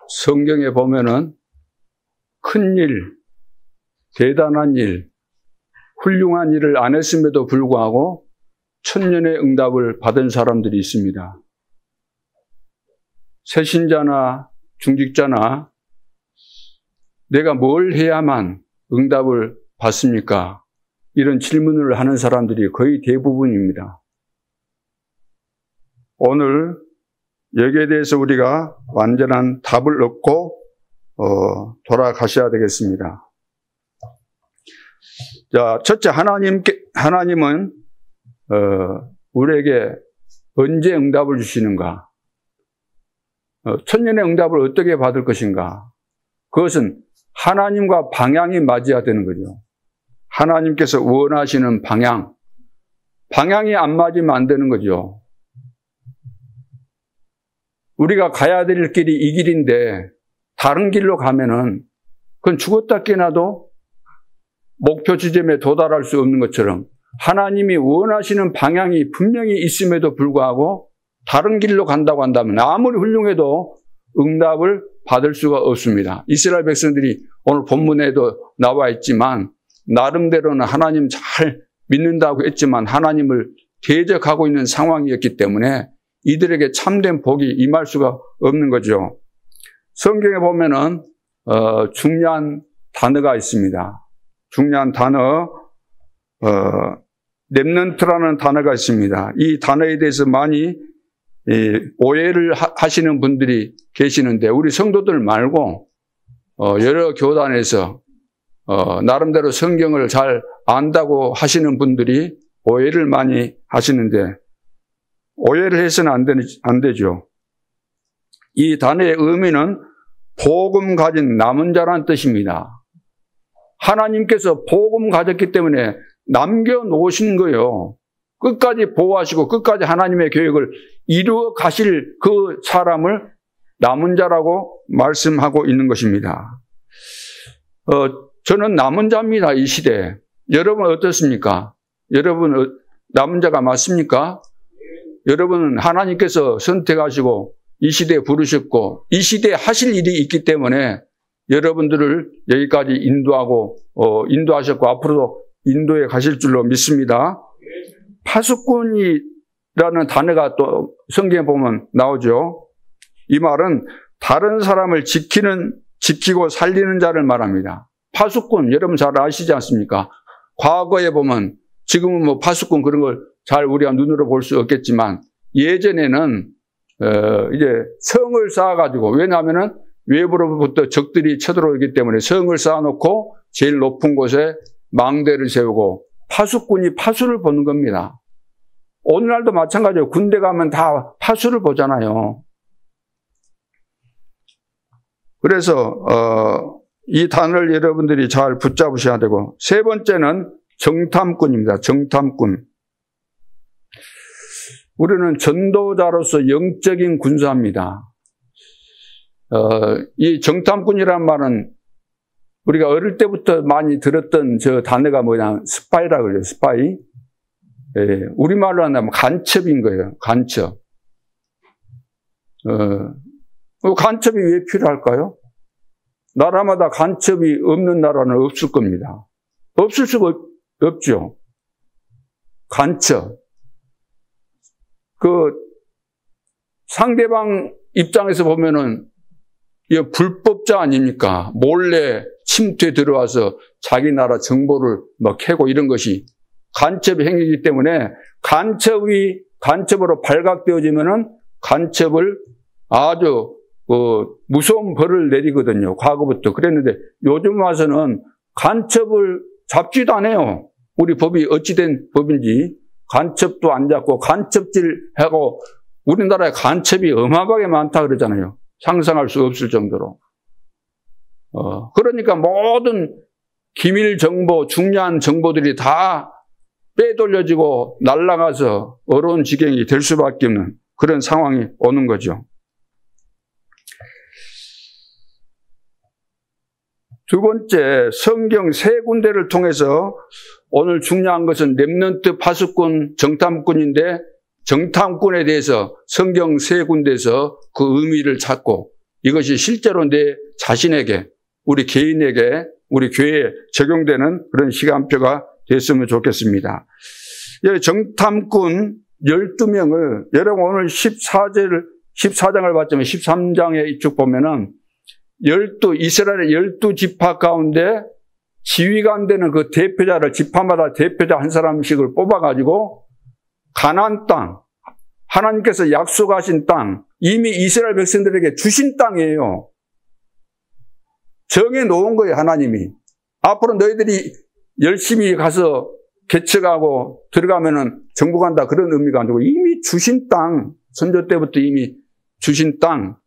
성경에 보면은 큰 일, 대단한 일, 훌륭한 일을 안 했음에도 불구하고 천년의 응답을 받은 사람들이 있습니다. 새신자나 중직자나 내가 뭘 해야만 응답을 받습니까? 이런 질문을 하는 사람들이 거의 대부분입니다. 오늘 여기에 대해서 우리가 완전한 답을 얻고 돌아가셔야 되겠습니다. 자, 첫째, 하나님은 우리에게 언제 응답을 주시는가? 천년의 응답을 어떻게 받을 것인가? 그것은 하나님과 방향이 맞아야 되는 거죠. 하나님께서 원하시는 방향이 안 맞으면 안 되는 거죠. 우리가 가야 될 길이 이 길인데 다른 길로 가면은 그건 죽었다 깨나도 목표 지점에 도달할 수 없는 것처럼 하나님이 원하시는 방향이 분명히 있음에도 불구하고 다른 길로 간다고 한다면 아무리 훌륭해도 응답을 받을 수가 없습니다. 이스라엘 백성들이 오늘 본문에도 나와 있지만 나름대로는 하나님 잘 믿는다고 했지만 하나님을 대적하고 있는 상황이었기 때문에 이들에게 참된 복이 임할 수가 없는 거죠. 성경에 보면은 중요한 단어가 있습니다. 중요한 단어, 렘넌트라는 단어가 있습니다. 이 단어에 대해서 많이 오해를 하시는 분들이 계시는데 우리 성도들 말고 여러 교단에서 나름대로 성경을 잘 안다고 하시는 분들이 오해를 많이 하시는데 오해를 해서는 안 되죠. 이 단어의 의미는 복음 가진 남은 자라는 뜻입니다. 하나님께서 복음 가졌기 때문에 남겨놓으신 거예요. 끝까지 보호하시고 끝까지 하나님의 계획을 이루어 가실 그 사람을 남은 자라고 말씀하고 있는 것입니다. 저는 남은 자입니다. 이 시대에. 여러분 어떻습니까? 여러분 남은 자가 맞습니까? 여러분은 하나님께서 선택하시고 이 시대에 부르셨고 이 시대에 하실 일이 있기 때문에 여러분들을 여기까지 인도하셨고 앞으로도 인도에 가실 줄로 믿습니다. 파수꾼이라는 단어가 또 성경에 보면 나오죠. 이 말은 다른 사람을 지키고 살리는 자를 말합니다. 파수꾼, 여러분 잘 아시지 않습니까? 과거에 보면, 지금은 뭐 파수꾼 그런 걸 잘 우리가 눈으로 볼 수 없겠지만, 예전에는, 이제 성을 쌓아가지고, 왜냐하면은 외부로부터 적들이 쳐들어오기 때문에 성을 쌓아놓고 제일 높은 곳에 망대를 세우고 파수꾼이 파수를 보는 겁니다. 오늘날도 마찬가지예요. 군대 가면 다 파수를 보잖아요. 그래서 이 단어를 여러분들이 잘 붙잡으셔야 되고 세 번째는 정탐꾼입니다. 정탐꾼. 우리는 전도자로서 영적인 군사입니다. 이 정탐꾼이란 말은 우리가 어릴 때부터 많이 들었던 저 단어가 뭐냐, 스파이라고 그래요, 스파이. 예, 우리말로 한다면 간첩인 거예요, 간첩. 간첩이 왜 필요할까요? 나라마다 간첩이 없는 나라는 없을 겁니다. 없을 수가 없죠. 간첩. 상대방 입장에서 보면은, 이 불법자 아닙니까? 몰래 침투에 들어와서 자기 나라 정보를 캐고 이런 것이 간첩의 행위이기 때문에 간첩으로 발각되어지면은 간첩을 아주 무서운 벌을 내리거든요. 과거부터 그랬는데 요즘 와서는 간첩을 잡지도 않아요. 우리 법이 어찌된 법인지 간첩도 안 잡고 간첩질하고 우리나라에 간첩이 어마어마하게 많다 그러잖아요. 상상할 수 없을 정도로. 그러니까 모든 기밀 정보, 중요한 정보들이 다 빼돌려지고 날아가서 어려운 지경이 될 수밖에 없는 그런 상황이 오는 거죠. 두 번째, 성경 세 군데를 통해서 오늘 중요한 것은 렘넌트 파수꾼, 정탐꾼인데 정탐꾼에 대해서 성경 세 군데에서 그 의미를 찾고 이것이 실제로 내 자신에게, 우리 개인에게, 우리 교회에 적용되는 그런 시간표가 됐으면 좋겠습니다. 정탐꾼 12명을, 여러분 오늘 14장을 봤지만 13장에 이쪽 보면은 이스라엘의 12지파 가운데 지휘가 안 되는 그 대표자를, 지파마다 대표자 한 사람씩을 뽑아가지고 가나안 땅, 하나님께서 약속하신 땅, 이미 이스라엘 백성들에게 주신 땅이에요. 정해놓은 거예요, 하나님이. 앞으로 너희들이 열심히 가서 개척하고 들어가면은 정복한다, 그런 의미가 아니고 이미 주신 땅, 선조 때부터 이미 주신 땅,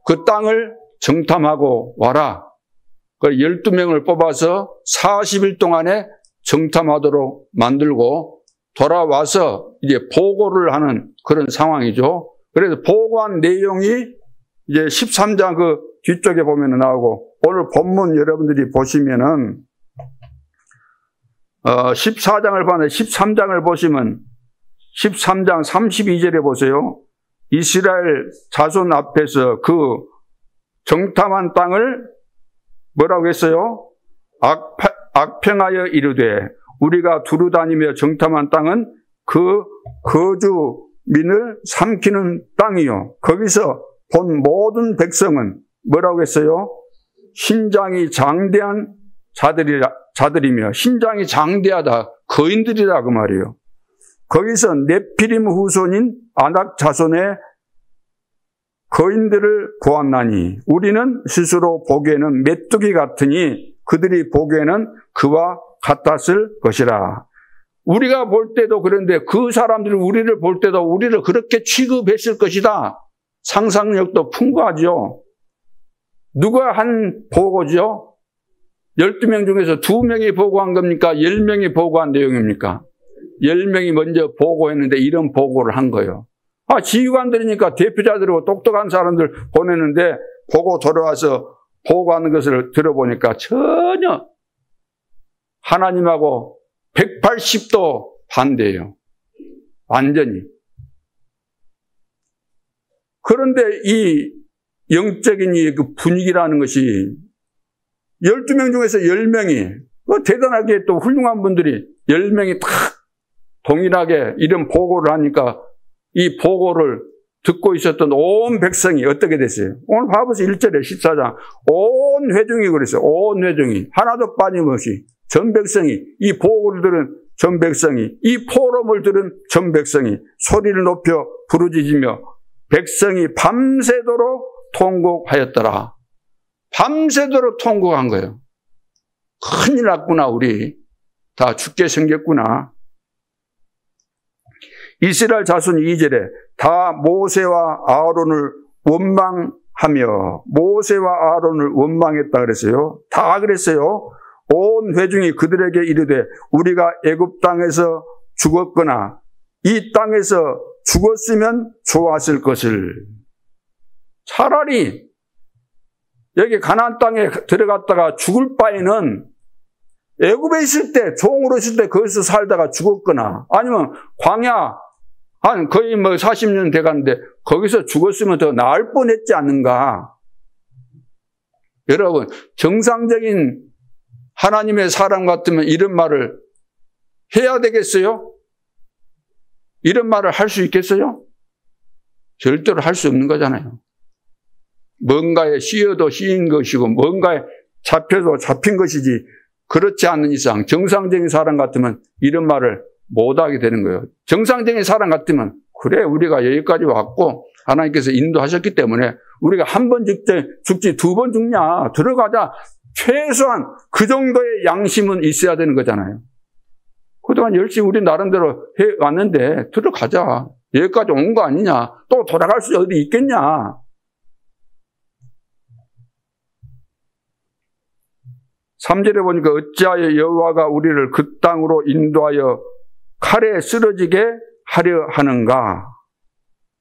그 땅을 정탐하고 와라. 그 12명을 뽑아서 40일 동안에 정탐하도록 만들고 돌아와서 이제 보고를 하는 그런 상황이죠. 그래서 보고한 내용이 이제 13장 그 뒤쪽에 보면 나오고, 오늘 본문 여러분들이 보시면은 14장을 봤는데 13장을 보시면 13장 32절에 보세요. 이스라엘 자손 앞에서 그 정탐한 땅을 뭐라고 했어요? 악평하여 이르되 우리가 두루다니며 정탐한 땅은 그 거주민을 삼키는 땅이요. 거기서 본 모든 백성은 뭐라고 했어요? 신장이 장대한 자들이며, 신장이 장대하다, 거인들이라 그 말이에요. 거기서 네피림 후손인 아낙 자손의 거인들을 보았나니 우리는 스스로 보기에는 메뚜기 같으니 그들이 보기에는 그와 같았을 것이라. 우리가 볼 때도 그런데 그 사람들이 우리를 볼 때도 우리를 그렇게 취급했을 것이다. 상상력도 풍부하죠. 누가 한 보고죠? 12명 중에서 2명이 보고한 겁니까? 10명이 보고한 내용입니까? 10명이 먼저 보고했는데 이런 보고를 한 거예요. 지휘관들이니까 대표자들이고 똑똑한 사람들 보내는데 보고 돌아와서 보고하는 것을 들어보니까 전혀 하나님하고 180도 반대예요. 완전히. 그런데 이 영적인 그 분위기라는 것이 12명 중에서 10명이 대단하게 또 훌륭한 분들이 10명이 다 동일하게 이런 보고를 하니까 이 보고를 듣고 있었던 온 백성이 어떻게 됐어요? 오늘 봐보세요. 1절에 14장. 온 회중이 그랬어요. 온 회중이. 하나도 빠짐없이. 전 백성이, 이 보고를 들은 전 백성이, 이 포럼을 들은 전 백성이 소리를 높여 부르짖으며 백성이 밤새도록 통곡하였더라. 밤새도록 통곡한 거예요. 큰일 났구나, 우리. 다 죽게 생겼구나. 이스라엘 자손 2절에 다 모세와 아론을 원망하며, 모세와 아론을 원망했다 그랬어요. 다 그랬어요. 온 회중이 그들에게 이르되 우리가 애굽 땅에서 죽었거나 이 땅에서 죽었으면 좋았을 것을. 차라리 여기 가나안 땅에 들어갔다가 죽을 바에는 애굽에 있을 때, 종으로 있을 때 거기서 살다가 죽었거나 아니면 광야 한 거의 40년 돼가는데 거기서 죽었으면 더 나을 뻔했지 않는가. 여러분, 정상적인 하나님의 사람 같으면 이런 말을 해야 되겠어요? 이런 말을 할 수 있겠어요? 절대로 할 수 없는 거잖아요. 뭔가에 씌어도 씌인 것이고 뭔가에 잡혀도 잡힌 것이지, 그렇지 않는 이상 정상적인 사람 같으면 이런 말을 못하게 되는 거예요. 정상적인 사람 같으면 그래, 우리가 여기까지 왔고 하나님께서 인도하셨기 때문에 우리가 한 번 죽지 2번 죽냐, 들어가자. 최소한 그 정도의 양심은 있어야 되는 거잖아요. 그동안 열심히 우리 나름대로 해왔는데 들어가자. 여기까지 온 거 아니냐. 또 돌아갈 수 어디 있겠냐. 3절에 보니까 어찌하여 여호와가 우리를 그 땅으로 인도하여 칼에 쓰러지게 하려 하는가.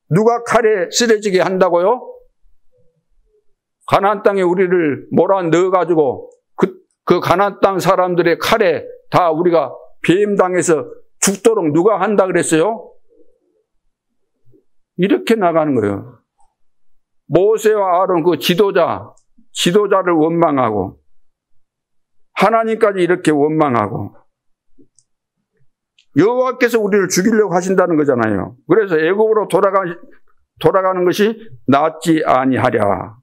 누가 칼에 쓰러지게 한다고요? 가나안 땅에 우리를 몰아 넣어가지고 그 가나안 땅 사람들의 칼에 다 우리가 배임당해서 죽도록 누가 한다 그랬어요? 이렇게 나가는 거예요. 모세와 아론 그 지도자를 원망하고 하나님까지 이렇게 원망하고 여호와께서 우리를 죽이려고 하신다는 거잖아요. 그래서 애굽으로 돌아가는 것이 낫지 아니하랴.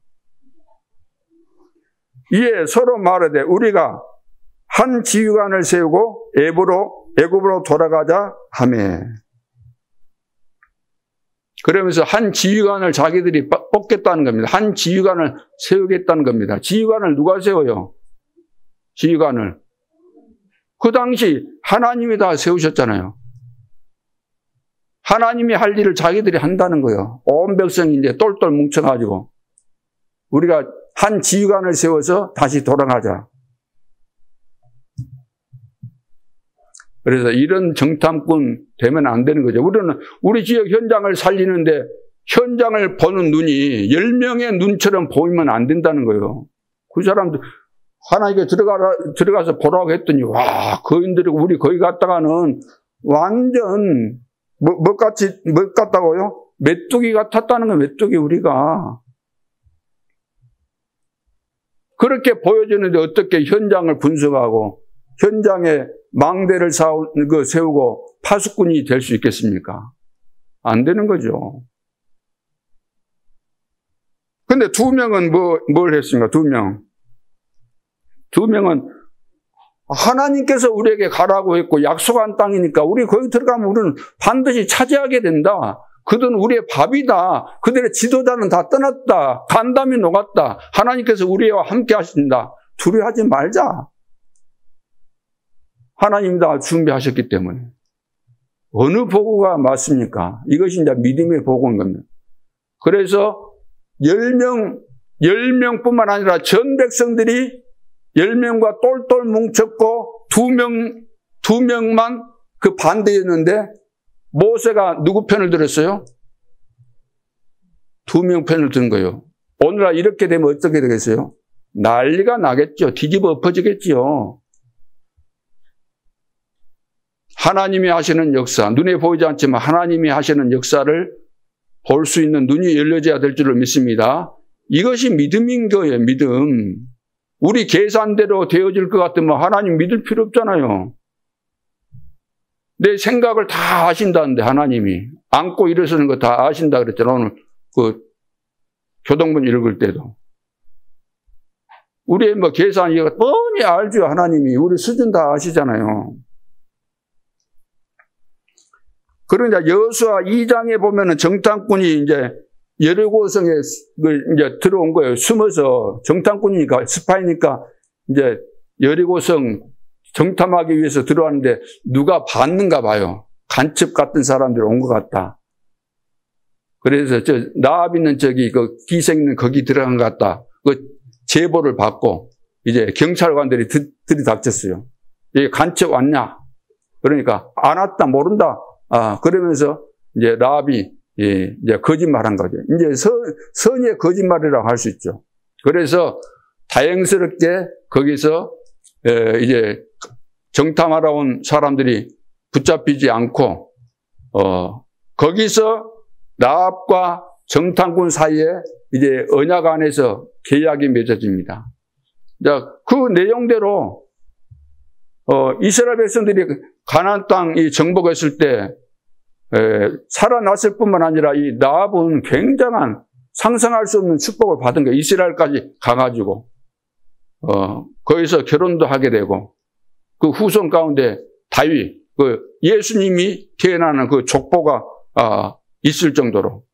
이에 서로 말하되 우리가 한 지휘관을 세우고 애굽으로 돌아가자 하매. 그러면서 한 지휘관을 자기들이 뽑겠다는 겁니다. 한 지휘관을 세우겠다는 겁니다. 지휘관을 누가 세워요? 지휘관을. 그 당시 하나님이 다 세우셨잖아요. 하나님이 할 일을 자기들이 한다는 거예요. 온 백성이 이제 똘똘 뭉쳐가지고 우리가 한 지휘관을 세워서 다시 돌아가자. 그래서 이런 정탐꾼 되면 안 되는 거죠. 우리는 우리 지역 현장을 살리는데 현장을 보는 눈이 10명의 눈처럼 보이면 안 된다는 거예요. 그 사람들 하나님께 들어가서 보라고 했더니 와, 거인들이 우리 거기 갔다가는 완전 뭐 같다고요? 메뚜기 같았다는 거예요. 메뚜기 우리가. 그렇게 보여주는데 어떻게 현장을 분석하고 현장에 망대를 세우고 파수꾼이 될 수 있겠습니까? 안 되는 거죠. 근데 2명은 뭘 했습니까? 2명. 2명은 하나님께서 우리에게 가라고 했고 약속한 땅이니까 우리 거기 들어가면 우리는 반드시 차지하게 된다. 그들은 우리의 밥이다. 그들의 지도자는 다 떠났다. 간담이 녹았다. 하나님께서 우리와 함께 하신다. 두려워하지 말자. 하나님 다 준비하셨기 때문에. 어느 보고가 맞습니까? 이것이 이제 믿음의 보고인 겁니다. 그래서 10명뿐만 아니라 전 백성들이 10명과 똘똘 뭉쳤고 2명만 그 반대였는데 모세가 누구 편을 들었어요? 2명 편을 든 거예요. 오늘날 이렇게 되면 어떻게 되겠어요? 난리가 나겠죠. 뒤집어 엎어지겠지요. 하나님이 하시는 역사, 눈에 보이지 않지만 하나님이 하시는 역사를 볼 수 있는 눈이 열려져야 될 줄을 믿습니다. 이것이 믿음인 거예요. 믿음. 우리 계산대로 되어질 것 같으면 하나님 믿을 필요 없잖아요. 내 생각을 다 아신다는데 하나님이 안고 일어서는 거 다 아신다 그랬잖아요. 오늘 그 교동문 읽을 때도. 우리의 계산 이거 뻔히 알죠. 하나님이 우리 수준 다 아시잖아요. 그러니까 여호수아 2장에 보면은 정탐꾼이 이제 여리고성에 이제 들어온 거예요. 숨어서 정탐꾼이니까 스파이니까 이제 여리고성 정탐하기 위해서 들어왔는데 누가 봤는가 봐요. 간첩 같은 사람들이 온 것 같다. 그래서 나압 있는 그 기생 있는 거기 들어간 것 같다. 그 제보를 받고 이제 경찰관들이 들이닥쳤어요. 여기 간첩 왔냐? 그러니까 안 왔다 모른다. 그러면서 이제 나압이 이제 거짓말한 거죠. 이제 선의의 거짓말이라고 할 수 있죠. 그래서 다행스럽게 거기서 이제 정탐하러 온 사람들이 붙잡히지 않고 거기서 나압과 정탐꾼 사이에 이제 언약 안에서 계약이 맺어집니다. 그 내용대로 이스라엘 백성들이 가나안 땅이 정복했을 때 살아났을 뿐만 아니라 이 나압은 굉장한 상상할 수 없는 축복을 받은 거예요. 이스라엘까지 가가지고 거기서 결혼도 하게 되고 그 후손 가운데 다윗, 그 예수님이 태어나는 그 족보가 있을 정도로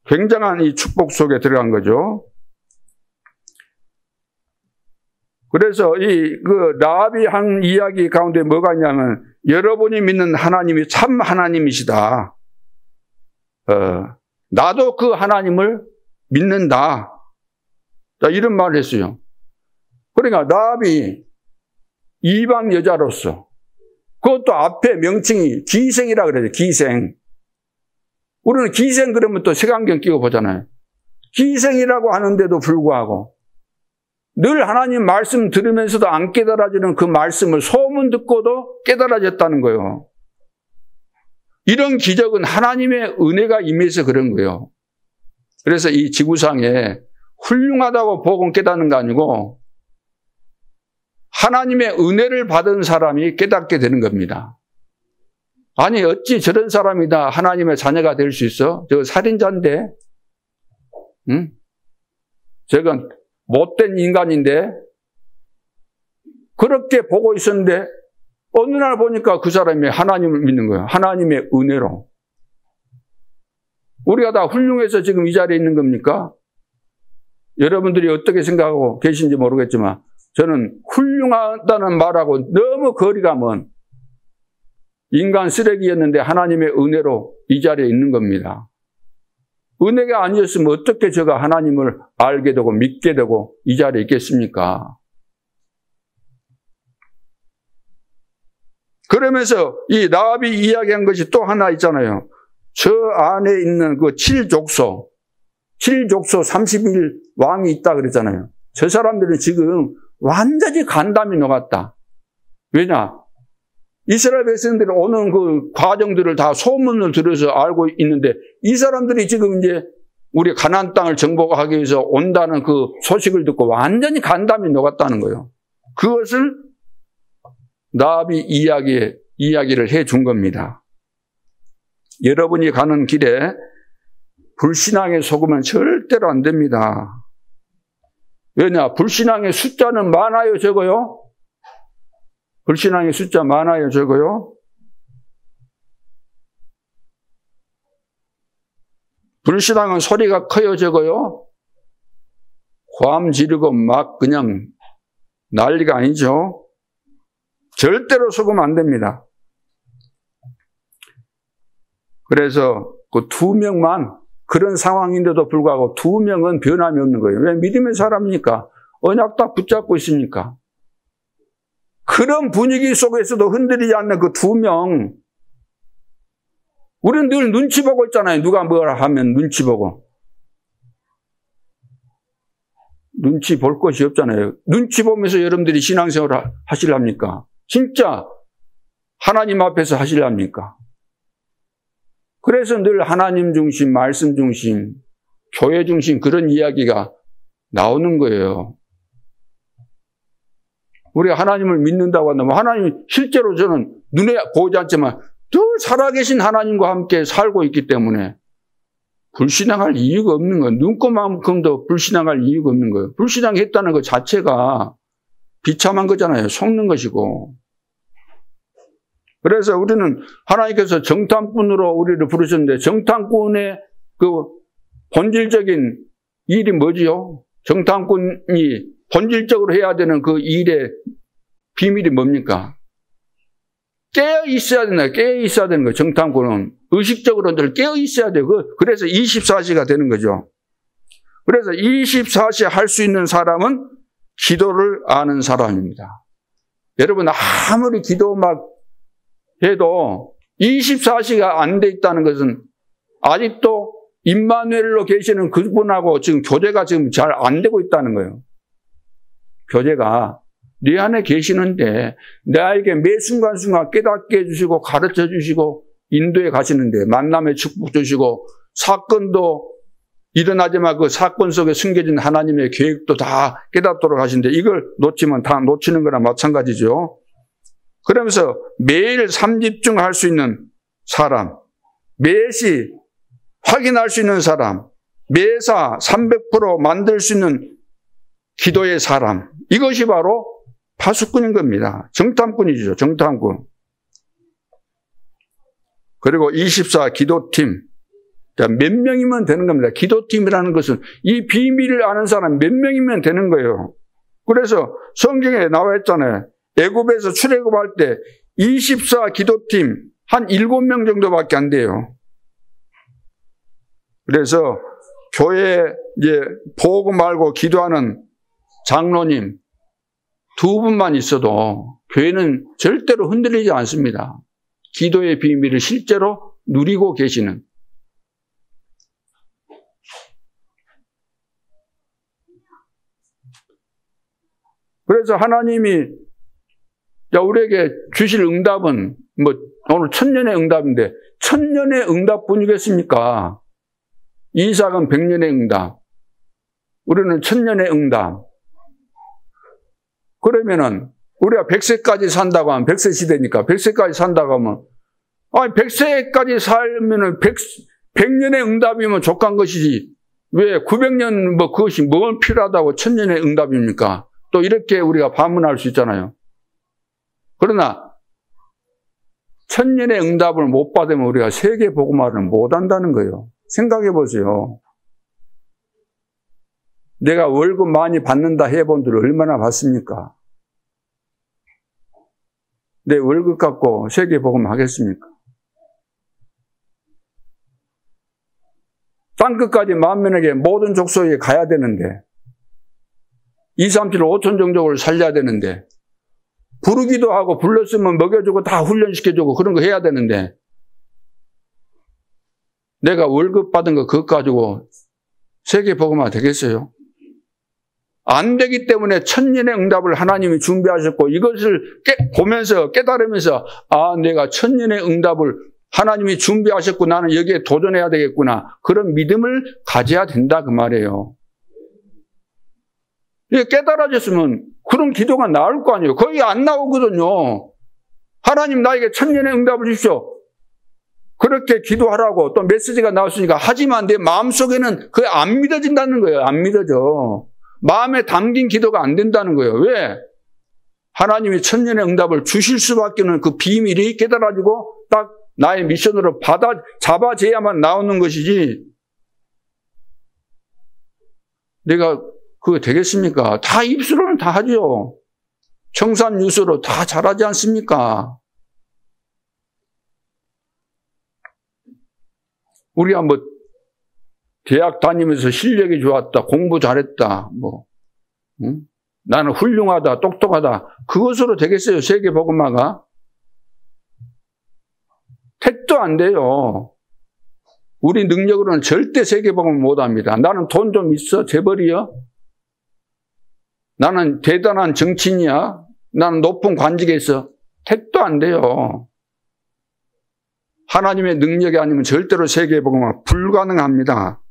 굉장한 이 축복 속에 들어간 거죠. 그래서 그 나압이 한 이야기 가운데 뭐가 있냐면 여러분이 믿는 하나님이 참 하나님이시다. 나도 그 하나님을 믿는다. 이런 말을 했어요. 그러니까 나압이 이방 여자로서 그것도 앞에 명칭이 기생이라 그래요. 기생. 우리는 기생 그러면 또 색안경 끼고 보잖아요. 기생이라고 하는데도 불구하고 늘 하나님 말씀 들으면서도 안 깨달아지는 그 말씀을 소문 듣고도 깨달아졌다는 거예요. 이런 기적은 하나님의 은혜가 임해서 그런 거예요. 그래서 이 지구상에 훌륭하다고 복음 깨닫는 거 아니고 하나님의 은혜를 받은 사람이 깨닫게 되는 겁니다. 아니 어찌 저런 사람이 다 하나님의 자녀가 될 수 있어? 저 살인자인데, 응? 저건 못된 인간인데 그렇게 보고 있었는데 어느 날 보니까 그 사람이 하나님을 믿는 거예요. 하나님의 은혜로. 우리가 다 훌륭해서 지금 이 자리에 있는 겁니까? 여러분들이 어떻게 생각하고 계신지 모르겠지만 저는 훌륭하다는 말하고 너무 거리가 먼 인간 쓰레기였는데 하나님의 은혜로 이 자리에 있는 겁니다. 은혜가 아니었으면 어떻게 제가 하나님을 알게 되고 믿게 되고 이 자리에 있겠습니까? 그러면서 이 라합이 이야기한 것이 또 하나 있잖아요. 저 안에 있는 그 7족속 30일 왕이 있다 그랬잖아요. 저 사람들은 지금 완전히 간담이 녹았다. 왜냐? 이스라엘 백성들이 오는 그 과정들을 다 소문을 들어서 알고 있는데 이 사람들이 지금 이제 우리 가나안 땅을 정복하기 위해서 온다는 그 소식을 듣고 완전히 간담이 녹았다는 거예요. 그것을 라합이 이야기를 해준 겁니다. 여러분이 가는 길에 불신앙에 속으면 절대로 안 됩니다. 왜냐? 불신앙의 숫자는 많아요, 적어요? 불신앙의 숫자 많아요, 적어요? 불신앙은 소리가 커요, 적어요? 고함 지르고 막 그냥 난리가 아니죠. 절대로 속으면 안 됩니다. 그래서 그 2명만 그런 상황인데도 불구하고 2명은 변함이 없는 거예요. 왜? 믿음의 사람이니까. 언약 딱 붙잡고 있으니까. 그런 분위기 속에서도 흔들리지 않는 그 2명. 우리는 늘 눈치 보고 있잖아요. 누가 뭐라 하면 눈치 보고. 눈치 볼 것이 없잖아요. 눈치 보면서 여러분들이 신앙생활을 하시랍니까? 진짜 하나님 앞에서 하시랍니까? 그래서 늘 하나님 중심, 말씀 중심, 교회 중심 그런 이야기가 나오는 거예요. 우리가 하나님을 믿는다고 한다면 하나님 실제로 저는 눈에 보이지 않지만 늘 살아계신 하나님과 함께 살고 있기 때문에 불신앙할 이유가 없는 거예요. 눈꽃만큼도 불신앙할 이유가 없는 거예요. 불신앙했다는 것 자체가 비참한 거잖아요. 속는 것이고. 그래서 우리는 하나님께서 정탐꾼으로 우리를 부르셨는데 정탐꾼의 그 본질적인 일이 뭐지요? 정탐꾼이 본질적으로 해야 되는 그 일의 비밀이 뭡니까? 깨어 있어야 된다. 깨어 있어야 되는 거예요. 정탐꾼은 의식적으로 늘 깨어 있어야 돼요. 그래서 24시가 되는 거죠. 그래서 24시 할 수 있는 사람은 기도를 아는 사람입니다. 여러분 아무리 기도 막 해도 24시가 안 돼 있다는 것은 아직도 임마누엘로 계시는 그분하고 지금 교제가 지금 잘 안 되고 있다는 거예요. 교제가 네 안에 계시는데 나에게 매 순간순간 깨닫게 해주시고 가르쳐 주시고 인도에 가시는데 만남의 축복 주시고 사건도 일어나지만 그 사건 속에 숨겨진 하나님의 계획도 다 깨닫도록 하시는데 이걸 놓치면 다 놓치는 거나 마찬가지죠. 그러면서 매일 삼집중할 수 있는 사람, 매시 확인할 수 있는 사람, 매사 300% 만들 수 있는 기도의 사람, 이것이 바로 파수꾼인 겁니다. 정탐꾼이죠. 정탐꾼. 그리고 24 기도팀. 몇 명이면 되는 겁니다. 기도팀이라는 것은 이 비밀을 아는 사람 몇 명이면 되는 거예요. 그래서 성경에 나와 있잖아요. 애굽에서 출애굽할 때 24 기도팀 한 7명 정도밖에 안 돼요. 그래서 교회에 이제 보고 말고 기도하는 장로님 2분만 있어도 교회는 절대로 흔들리지 않습니다. 기도의 비밀을 실제로 누리고 계시는. 그래서 하나님이 우리에게 주실 응답은 오늘 1000년의 응답인데 1000년의 응답뿐이겠습니까? 이삭은 100년의 응답. 우리는 1000년의 응답. 그러면은 우리가 100세까지 산다고 하면 100세 시대니까 100세까지 산다고 하면 100세까지 살면은 100년의 응답이면 족한 것이지. 왜 900년 그것이 뭘 필요하다고 1000년의 응답입니까? 또 이렇게 우리가 반문할 수 있잖아요. 그러나 1000년의 응답을 못 받으면 우리가 세계 복음화를 못 한다는 거예요. 생각해 보세요. 내가 월급 많이 받는다 해본 들 얼마나 받습니까? 내 월급 갖고 세계 복음 하겠습니까? 땅끝까지 만민에게 모든 족속에 가야 되는데 2, 3, 7, 5천 종족을 살려야 되는데 부르기도 하고 불렀으면 먹여주고 다 훈련시켜주고 그런 거 해야 되는데 내가 월급 받은 거 그것 가지고 세계 복음화 되겠어요? 안 되기 때문에 1000년의 응답을 하나님이 준비하셨고 이것을 보면서 깨달으면서 내가 1000년의 응답을 하나님이 준비하셨고 나는 여기에 도전해야 되겠구나. 그런 믿음을 가져야 된다 그 말이에요. 이게 깨달아졌으면 그런 기도가 나올 거 아니에요. 거의 안 나오거든요. 하나님 나에게 1000년의 응답을 주십시오. 그렇게 기도하라고 또 메시지가 나왔으니까 하지만 내 마음속에는 그게 안 믿어진다는 거예요. 안 믿어져. 마음에 담긴 기도가 안 된다는 거예요. 왜? 하나님이 1000년의 응답을 주실 수밖에 없는 그 비밀이 깨달아지고 딱 나의 미션으로 잡아져야만 나오는 것이지 내가 그거 되겠습니까? 다 입술로는 다 하죠. 청산유수로 다 잘하지 않습니까? 우리가 대학 다니면서 실력이 좋았다, 공부 잘했다, 응? 나는 훌륭하다, 똑똑하다. 그것으로 되겠어요, 세계 복음화가? 택도 안 돼요. 우리 능력으로는 절대 세계 복음을 못 합니다. 나는 돈 좀 있어? 재벌이야? 나는 대단한 정치인이야? 나는 높은 관직에 있어? 택도 안 돼요. 하나님의 능력이 아니면 절대로 세계 복음화 불가능합니다.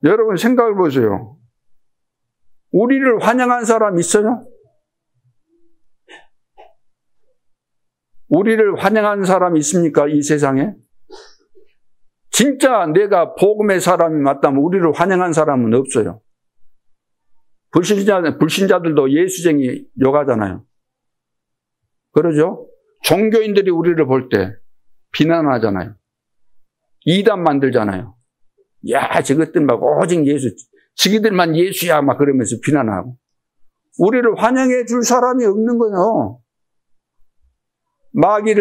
여러분 생각해 보세요. 우리를 환영한 사람 있어요? 우리를 환영한 사람 있습니까? 이 세상에? 진짜 내가 복음의 사람이 맞다면 우리를 환영한 사람은 없어요. 불신자들도 예수쟁이 욕하잖아요. 그러죠? 종교인들이 우리를 볼 때 비난하잖아요. 이단 만들잖아요. 야, 저것들 막 오직 예수, 지기들만 예수야 막 그러면서 비난하고. 우리를 환영해 줄 사람이 없는 거예요. 마귀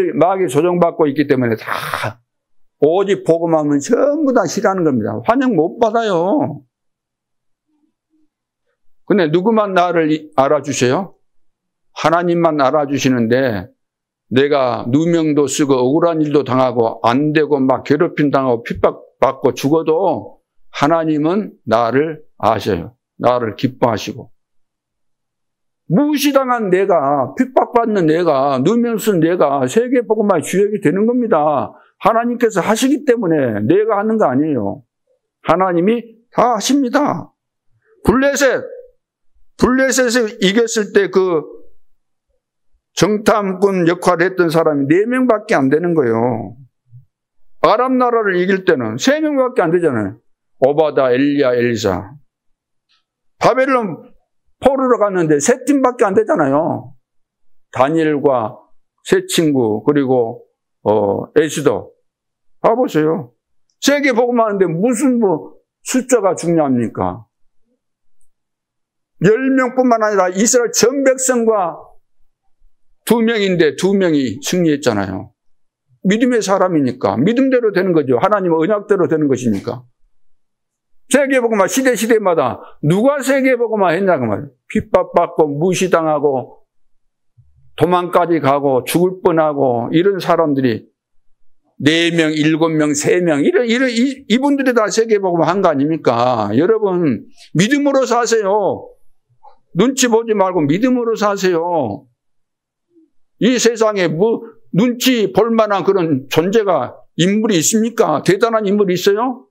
조정받고 있기 때문에 다 오직 복음하면 전부 다 싫어하는 겁니다. 환영 못 받아요. 근데 누구만 나를 알아주세요? 하나님만 알아주시는데 내가 누명도 쓰고 억울한 일도 당하고 안 되고 막 괴롭힘 당하고 핍박받고 죽어도 하나님은 나를 아셔요. 나를 기뻐하시고. 무시당한 내가, 핍박받는 내가, 누명 쓴 내가 세계 복음화의 주역이 되는 겁니다. 하나님께서 하시기 때문에 내가 하는 거 아니에요. 하나님이 다 하십니다. 블레셋을 이겼을 때 그 정탐꾼 역할을 했던 사람이 4명밖에 안 되는 거예요. 아람 나라를 이길 때는 3명밖에 안 되잖아요. 오바다, 엘리야, 엘리사. 바벨론 포로로 갔는데 3팀밖에 안 되잖아요. 다니엘과 세 친구 그리고 에스더. 봐보세요. 세계 복음하는데 무슨 숫자가 중요합니까? 10명뿐만 아니라 이스라엘 전 백성과 2명인데 2명이 승리했잖아요. 믿음의 사람이니까 믿음대로 되는 거죠. 하나님의 언약대로 되는 것이니까. 세계복음화 시대마다 누가 세계복음화 했냐고 말이에요. 핍박받고 무시당하고 도망까지 가고 죽을 뻔하고 이런 사람들이 4명, 7명, 3명 이분들이 다 세계복음화 한 거 아닙니까? 여러분 믿음으로 사세요. 눈치 보지 말고 믿음으로 사세요. 이 세상에 눈치 볼 만한 그런 존재가, 인물이 있습니까? 대단한 인물이 있어요?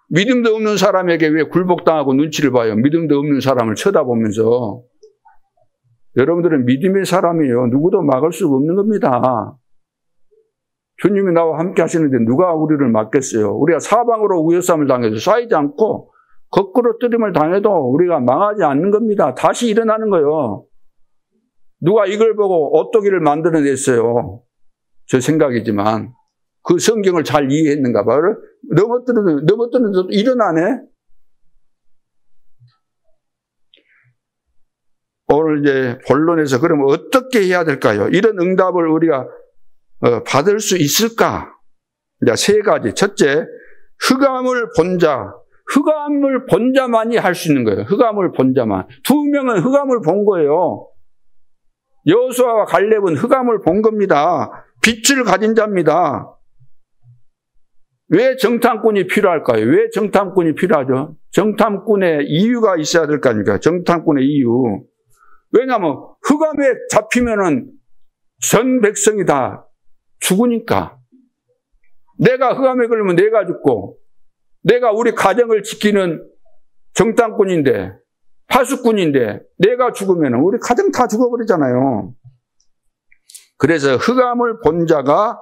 믿음도 없는 사람에게 왜 굴복당하고 눈치를 봐요? 믿음도 없는 사람을 쳐다보면서. 여러분들은 믿음의 사람이에요. 누구도 막을 수가 없는 겁니다. 주님이 나와 함께 하시는데 누가 우리를 막겠어요? 우리가 사방으로 우여쌈을 당해도 쌓이지 않고 거꾸로 뜨림을 당해도 우리가 망하지 않는 겁니다. 다시 일어나는 거예요. 누가 이걸 보고 어떠기를 만들어냈어요? 저 생각이지만 그 성경을 잘 이해했는가 봐요. 넘어뜨려도 일어나네. 오늘 이제 본론에서 그러면 어떻게 해야 될까요? 이런 응답을 우리가 받을 수 있을까? 이제 세 가지. 첫째, 흑암을 본 자. 흑암을 본 자만이 할 수 있는 거예요. 흑암을 본 자만. 두 명은 흑암을 본 거예요. 여호수아와 갈렙은 흑암을 본 겁니다. 빛을 가진 자입니다. 왜 정탐꾼이 필요할까요? 왜 정탐꾼이 필요하죠? 정탐꾼의 이유가 있어야 될 거 아닙니까? 정탐꾼의 이유. 왜냐하면 흑암에 잡히면은 전 백성이 다 죽으니까. 내가 흑암에 걸리면 내가 죽고, 내가 우리 가정을 지키는 정탐꾼인데, 파수꾼인데, 내가 죽으면 우리 가정 다 죽어버리잖아요. 그래서 흑암을 본 자가,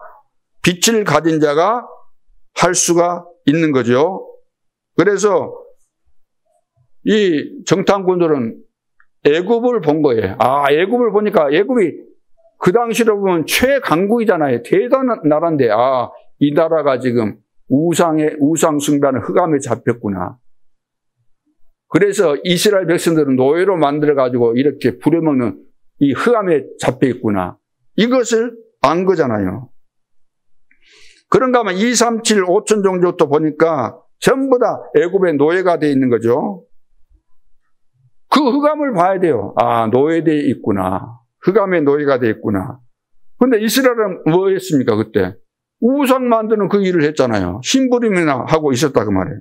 빛을 가진 자가 할 수가 있는 거죠. 그래서 이 정탐꾼들은 애굽을 본 거예요. 애굽을 보니까 애굽이 그 당시로 보면 최강국이잖아요. 대단한 나라인데, 이 나라가 지금 우상 숭배하는 흑암에 잡혔구나. 그래서 이스라엘 백성들은 노예로 만들어가지고 이렇게 부려먹는 이 흑암에 잡혀있구나. 이것을 안 거잖아요. 그런가 하면 2, 3, 7, 5천 종족도 보니까 전부 다 애굽의 노예가 되어 있는 거죠. 그 흑암을 봐야 돼요. 노예되어 있구나. 흑암의 노예가 되어 있구나. 그런데 이스라엘은 뭐 했습니까, 그때? 우상 만드는 그 일을 했잖아요. 심부름이나 하고 있었다 그 말이에요.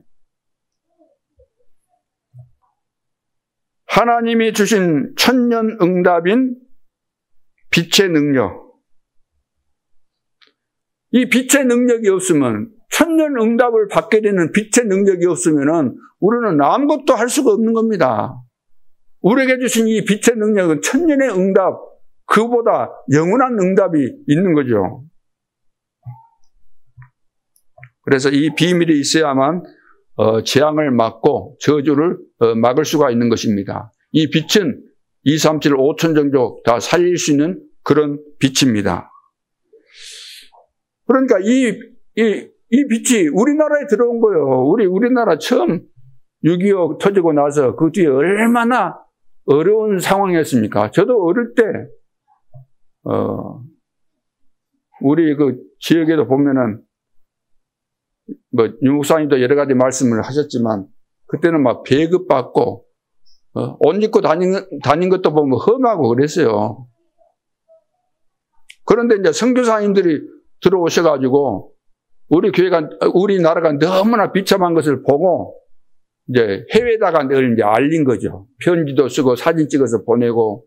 하나님이 주신 천년응답인 빛의 능력. 이 빛의 능력이 없으면, 천년응답을 받게 되는 빛의 능력이 없으면 우리는 아무것도 할 수가 없는 겁니다. 우리에게 주신 이 빛의 능력은 천년의 응답, 그보다 영원한 응답이 있는 거죠. 그래서 이 비밀이 있어야만 재앙을 막고 저주를 막을 수가 있는 것입니다. 이 빛은 2, 3, 7, 5천 종족 다 살릴 수 있는 그런 빛입니다. 그러니까 이 빛이 우리나라에 들어온 거예요. 우리나라 처음 6.25 터지고 나서 그 뒤에 얼마나 어려운 상황이었습니까? 저도 어릴 때, 우리 그 지역에도 보면은, 유 목사님도 여러 가지 말씀을 하셨지만, 그때는 막 배급받고, 옷 입고 다닌 것도 보면 험하고 그랬어요. 그런데 이제 선교사님들이 들어오셔가지고, 우리나라가 너무나 비참한 것을 보고, 이제 해외에다가 늘 이제 알린 거죠. 편지도 쓰고 사진 찍어서 보내고,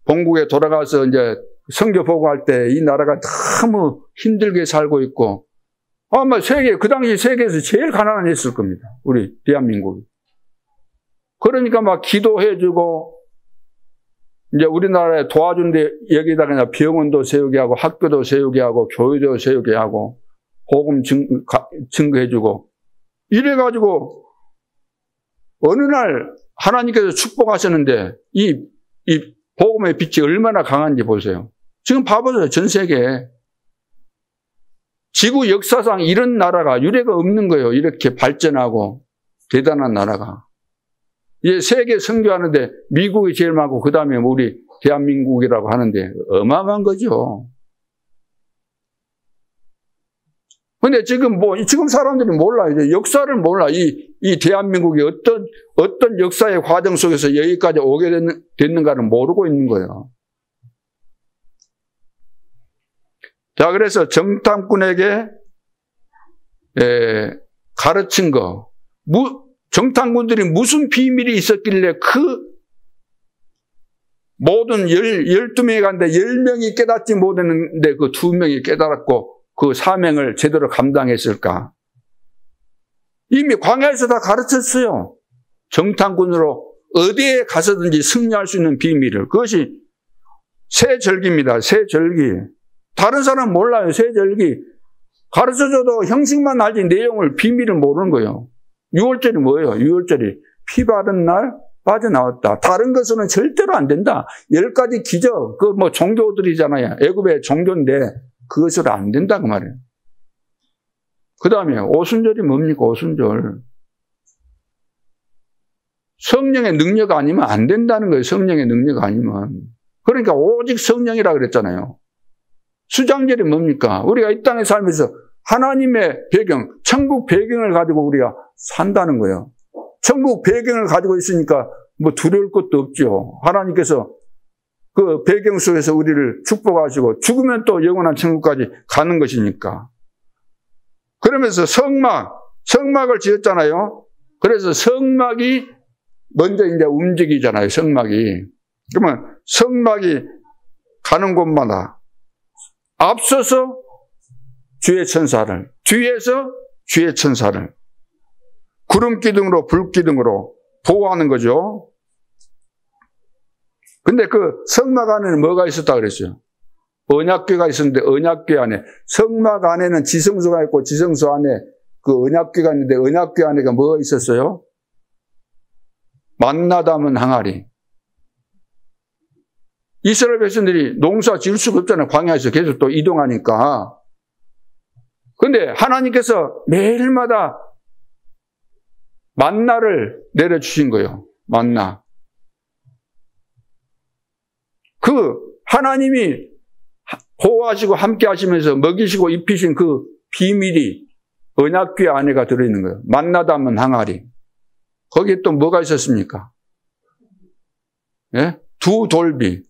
본국에 돌아가서 이제 선교 보고할 때 이 나라가 너무 힘들게 살고 있고, 아마 그 당시 세계에서 제일 가난했을 겁니다. 우리 대한민국이. 그러니까 막 기도해주고, 이제 우리나라에 도와준데 여기다가 그냥 병원도 세우게 하고, 학교도 세우게 하고, 교회도 세우게 하고, 복음 증거해주고, 이래가지고, 어느 날 하나님께서 축복하셨는데 이 복음의 빛이 얼마나 강한지 보세요. 지금 봐보세요. 전 세계에. 지구 역사상 이런 나라가 유례가 없는 거예요. 이렇게 발전하고 대단한 나라가. 이제 세계 선교하는데 미국이 제일 많고 그 다음에 우리 대한민국이라고 하는데 어마어마한 거죠. 근데 지금 사람들이 몰라. 이제 역사를 몰라. 이 대한민국이 어떤 역사의 과정 속에서 여기까지 오게 됐는가를 모르고 있는 거예요. 자, 그래서 정탐꾼에게 가르친 거. 정탐꾼들이 무슨 비밀이 있었길래 모든 12명이 갔는데 10명이 깨닫지 못했는데 그 2명이 깨달았고 그 사명을 제대로 감당했을까? 이미 광야에서 다 가르쳤어요. 정탐꾼으로 어디에 가서든지 승리할 수 있는 비밀을. 그것이 세절기입니다. 세절기. 다른 사람 몰라요. 세절기. 가르쳐줘도 형식만 알지 내용을 비밀을 모르는 거예요. 6월절이 뭐예요? 6월절이 피 바른 날 빠져나왔다. 다른 것은 절대로 안 된다. 10가지 기적, 그 뭐 종교들이잖아요. 애굽의 종교인데 그것으로 안 된다 그 말이에요. 그 다음에 오순절이 뭡니까? 오순절. 성령의 능력 아니면 안 된다는 거예요. 성령의 능력 아니면. 그러니까 오직 성령이라 그랬잖아요. 수장절이 뭡니까? 우리가 이 땅에 살면서 하나님의 배경, 천국 배경을 가지고 우리가 산다는 거예요. 천국 배경을 가지고 있으니까 뭐 두려울 것도 없죠. 하나님께서 그 배경 속에서 우리를 축복하시고 죽으면 또 영원한 천국까지 가는 것이니까. 그러면서 성막을 지었잖아요. 그래서 성막이 먼저 이제 움직이잖아요. 성막이. 그러면 성막이 가는 곳마다 앞서서 주의 천사를, 뒤에서 주의 천사를 구름 기둥으로 불 기둥으로 보호하는 거죠. 근데 그 성막 안에는 뭐가 있었다 그랬어요? 언약궤가 있었는데 언약궤 안에, 성막 안에는 지성소가 있고 지성소 안에 그 언약궤가 있는데 언약궤 안에가 뭐가 있었어요? 만나 담은 항아리. 이스라엘 백성들이 농사 지을 수가 없잖아요. 광야에서 계속 또 이동하니까. 그런데 하나님께서 매일마다 만나를 내려주신 거예요. 만나. 그 하나님이 보호하시고 함께 하시면서 먹이시고 입히신 그 비밀이 언약궤 안에가 들어있는 거예요. 만나 담은 항아리. 거기에 또 뭐가 있었습니까? 예? 두 돌비.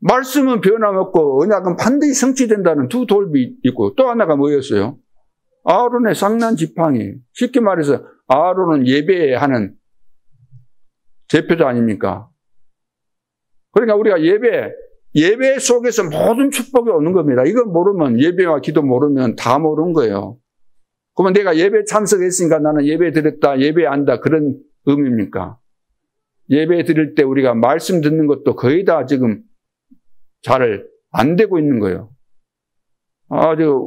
말씀은 변함없고 언약은 반드시 성취된다는 두 돌비 있고 또 하나가 뭐였어요? 아론의 상난 지팡이. 쉽게 말해서 아론은 예배하는 대표자 아닙니까? 그러니까 우리가 예배 속에서 모든 축복이 오는 겁니다. 이걸 모르면, 예배와 기도 모르면 다 모르는 거예요. 그러면 내가 예배 참석했으니까 나는 예배 드렸다, 예배 안다, 그런 의미입니까? 예배 드릴 때 우리가 말씀 듣는 것도 거의 다 지금 잘 안 되고 있는 거예요.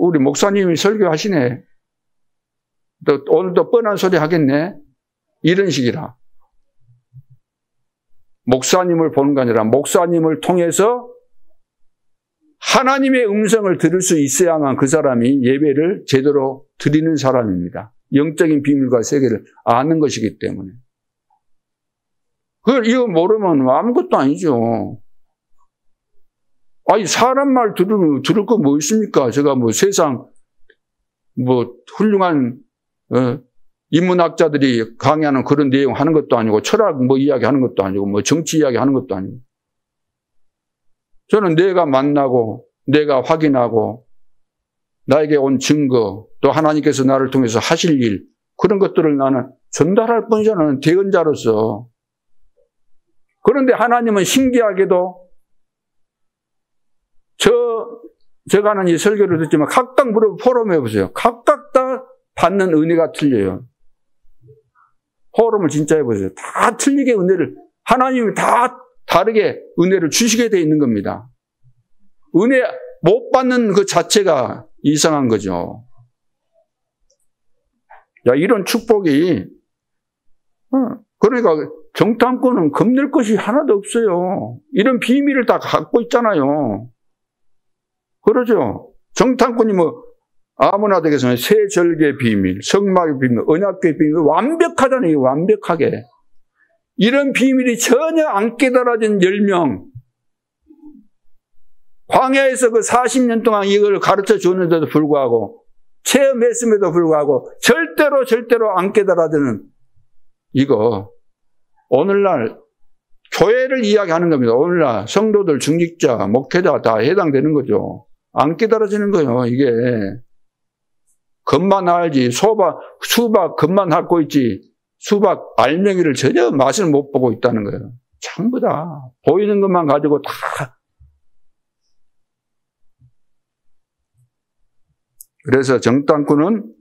우리 목사님이 설교하시네. 오늘도 뻔한 소리 하겠네. 이런 식이라. 목사님을 보는 게 아니라 목사님을 통해서 하나님의 음성을 들을 수 있어야만 그 사람이 예배를 제대로 드리는 사람입니다. 영적인 비밀과 세계를 아는 것이기 때문에. 그걸 이거 모르면 아무것도 아니죠. 아니, 사람 말 들을 거 뭐 있습니까? 제가 뭐 세상, 훌륭한, 인문학자들이 강의하는 그런 내용 하는 것도 아니고, 철학 이야기 하는 것도 아니고, 정치 이야기 하는 것도 아니고. 저는 내가 만나고, 내가 확인하고, 나에게 온 증거, 또 하나님께서 나를 통해서 하실 일, 그런 것들을 나는 전달할 뿐이잖아요. 대언자로서. 그런데 하나님은 신기하게도 제가 하는 이 설교를 듣지만 각각 포럼해 보세요. 각각 다 받는 은혜가 틀려요. 포럼을 진짜 해보세요. 다 틀리게 은혜를, 하나님이 다 다르게 은혜를 주시게 돼 있는 겁니다. 은혜 못 받는 그 자체가 이상한 거죠. 이런 축복이, 그러니까 정탐꾼은 겁낼 것이 하나도 없어요. 이런 비밀을 다 갖고 있잖아요. 그러죠. 정탐꾼이 아무나 되겠으면 세절개의 비밀, 성막의 비밀, 언약궤의 비밀, 완벽하잖아요. 완벽하게. 이런 비밀이 전혀 안 깨달아진 10명. 광야에서 그 40년 동안 이걸 가르쳐 줬는데도 불구하고, 체험했음에도 불구하고, 절대로 안 깨달아지는 이거, 오늘날 교회를 이야기하는 겁니다. 오늘날 성도들, 중직자, 목회자 다 해당되는 거죠. 안 깨달아지는 거예요, 이게. 겉만 알지, 수박 겉만 핥고 있지, 수박 알맹이를 전혀 맛을 못 보고 있다는 거예요. 전부 다 보이는 것만 가지고 다. 그래서 정탐꾼은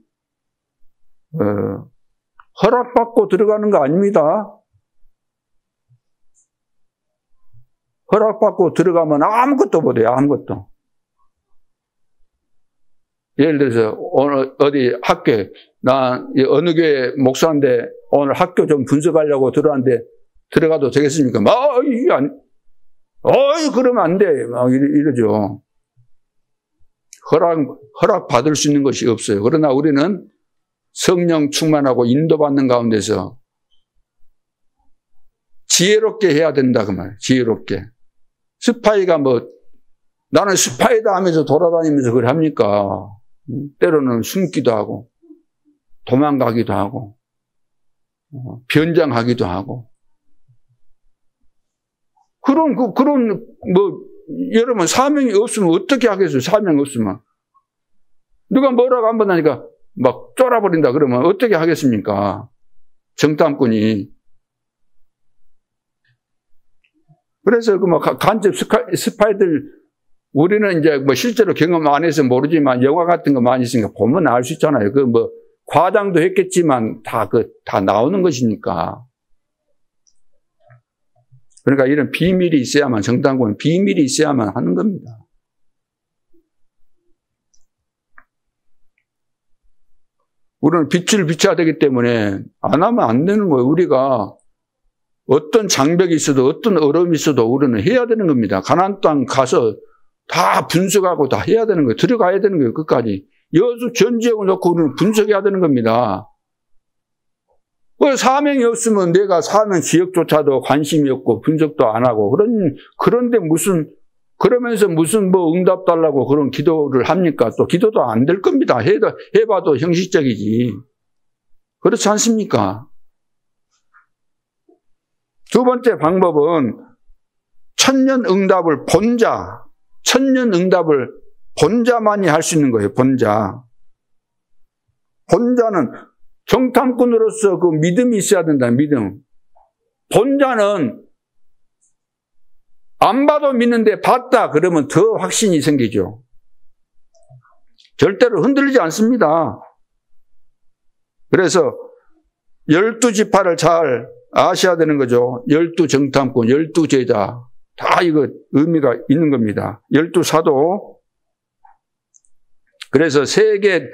허락받고 들어가는 거 아닙니다. 허락받고 들어가면 아무것도 못해요. 아무것도. 예를 들어서 오늘 어디 학교에 나 어느 교회 목사인데 오늘 학교 좀 분석하려고 들어왔는데 들어가도 되겠습니까? 그러면 안 돼. 막 이러죠. 허락 받을 수 있는 것이 없어요. 그러나 우리는 성령 충만하고 인도받는 가운데서 지혜롭게 해야 된다 그 말. 지혜롭게. 스파이가 나는 스파이다 하면서 돌아다니면서 그걸 합니까? 때로는 숨기도 하고 도망가기도 하고 변장하기도 하고 여러분 사명이 없으면 어떻게 하겠어요? 사명 없으면 누가 뭐라고 한번 하니까 막 쫄아버린다 그러면 어떻게 하겠습니까? 정탐꾼이. 그래서 간첩 스파이들 우리는 이제 실제로 경험 안 해서 모르지만 영화 같은 거 많이 있으니까 보면 알 수 있잖아요. 과장도 했겠지만 다 나오는 것이니까. 그러니까 이런 비밀이 있어야만, 정탐꾼은 비밀이 있어야만 하는 겁니다. 우리는 빛을 비춰야 되기 때문에 안 하면 안 되는 거예요. 우리가 어떤 장벽이 있어도 어떤 어려움이 있어도 우리는 해야 되는 겁니다. 가나안 땅 가서 다 분석하고 다 해야 되는 거예요. 들어가야 되는 거예요. 끝까지. 여수 전 지역을 놓고 우리는 분석해야 되는 겁니다. 사명이 없으면 내가 사는 지역조차도 관심이 없고 분석도 안 하고 그런데 그러면서 무슨 응답 달라고 그런 기도를 합니까? 또 기도도 안 될 겁니다. 해봐도 형식적이지. 그렇지 않습니까? 두 번째 방법은 천년응답을 본자만이 할 수 있는 거예요. 본자는 정탐꾼으로서 그 믿음이 있어야 된다. 믿음. 본자는 안 봐도 믿는데 봤다 그러면 더 확신이 생기죠. 절대로 흔들리지 않습니다. 그래서 12지파를 잘 아셔야 되는 거죠. 12정탐꾼, 12제자 다 이거 의미가 있는 겁니다. 12사도. 그래서 세계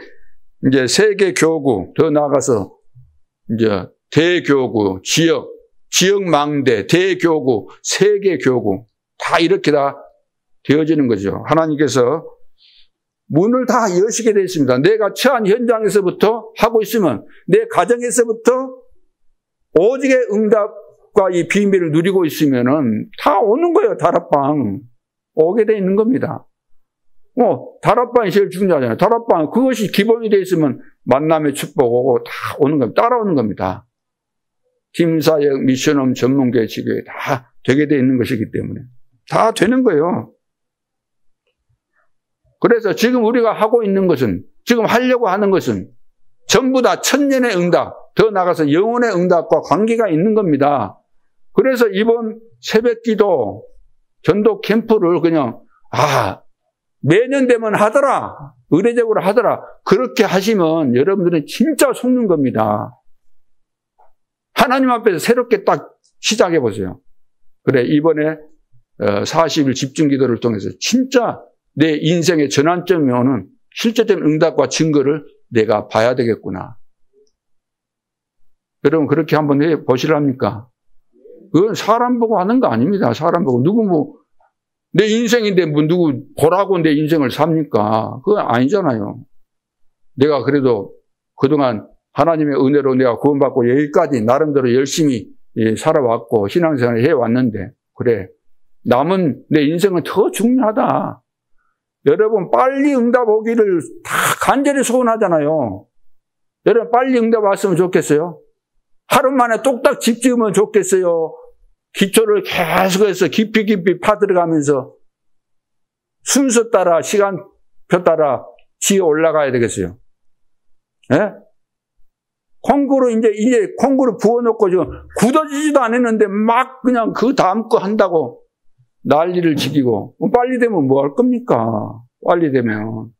교구, 더 나아가서 이제 대교구, 지역망대, 대교구, 세계교구 다 이렇게 다 되어지는 거죠. 하나님께서 문을 다 여시게 되어 있습니다. 내가 처한 현장에서부터 하고 있으면 내 가정에서부터 오직의 응답과 이 비밀을 누리고 있으면은 다 오는 거예요. 다락방 오게 되어 있는 겁니다. 다락방이 제일 중요하잖아요. 다락방 그것이 기본이 되어 있으면 만남의 축복 오고 다 오는 겁니다. 따라오는 겁니다. 팀사역, 미션홈, 전문교회, 지교회 다 되게 되어 있는 것이기 때문에 다 되는 거예요. 그래서 지금 우리가 하고 있는 것은, 지금 하려고 하는 것은 전부 다 천년의 응답, 더 나아가서 영혼의 응답과 관계가 있는 겁니다. 그래서 이번 새벽기도 전도 캠프를 그냥 매년 되면 하더라, 의례적으로 하더라, 그렇게 하시면 여러분들은 진짜 속는 겁니다. 하나님 앞에서 새롭게 딱 시작해 보세요. 그래, 이번에 40일 집중기도를 통해서 진짜 내 인생의 전환점이 오는 실제적인 응답과 증거를 내가 봐야 되겠구나. 여러분 그렇게 한번 해 보시랍니까? 그건 사람 보고 하는 거 아닙니다. 사람 보고 내 인생인데 누구 보라고 내 인생을 삽니까? 그건 아니잖아요. 내가 그래도 그동안 하나님의 은혜로 내가 구원받고 여기까지 나름대로 열심히 살아왔고 신앙생활을 해왔는데, 그래, 남은 내 인생은 더 중요하다. 여러분 빨리 응답 오기를 다 간절히 소원하잖아요. 여러분 빨리 응답 왔으면 좋겠어요? 하루 만에 뚝딱 집 지으면 좋겠어요? 기초를 계속해서 깊이 파들어가면서 순서 따라 시간표 따라 지어 올라가야 되겠어요? 예? 콩고루 이제 콩고루 부어놓고 지금 굳어지지도 않았는데 막 그냥 그 다음 거 한다고 난리를 지기고 빨리 되면 뭐 할 겁니까? 빨리 되면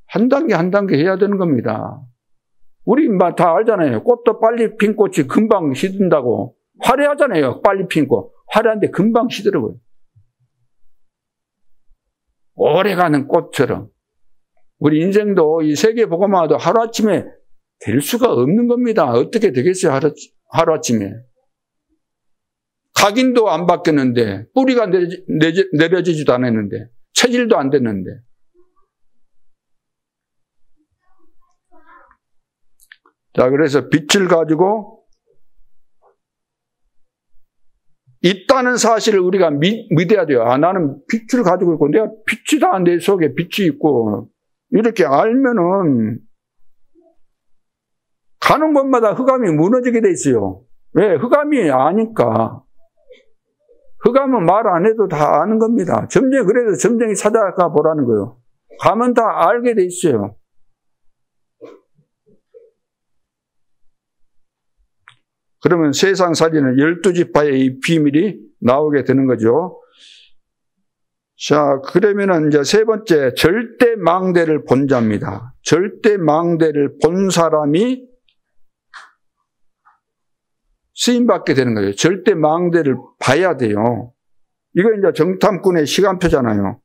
한 단계 한 단계 해야 되는 겁니다. 우리 다 알잖아요. 꽃도 빨리 핀 꽃이 금방 시든다고. 화려하잖아요. 빨리 핀 꽃. 화려한데 금방 시더라고요. 오래가는 꽃처럼. 우리 인생도 이 세계 복음화도 하루아침에 될 수가 없는 겁니다. 어떻게 되겠어요? 하루아침에. 각인도 안 바뀌었는데 뿌리가 내려지지도 않았는데 체질도 안 됐는데. 자, 그래서 빛을 가지고 있다는 사실을 우리가 믿어야 돼요. 아, 나는 빛을 가지고 있고 내가 빛이다. 내 속에 빛이 있고 이렇게 알면은 가는 곳마다 흑암이 무너지게 돼 있어요. 왜? 흑암이 아니까. 흑암은 말 안 해도 다 아는 겁니다. 점쟁이 그래서 점쟁이 찾아가 보라는 거예요. 가면 다 알게 돼 있어요. 그러면 세상 살리는 12지파의 이 비밀이 나오게 되는 거죠. 자, 그러면은 이제 세 번째, 절대 망대를 본 자입니다. 절대 망대를 본 사람이 쓰임받게 되는 거예요. 절대 망대를 봐야 돼요. 이거 이제 정탐꾼의 시간표잖아요.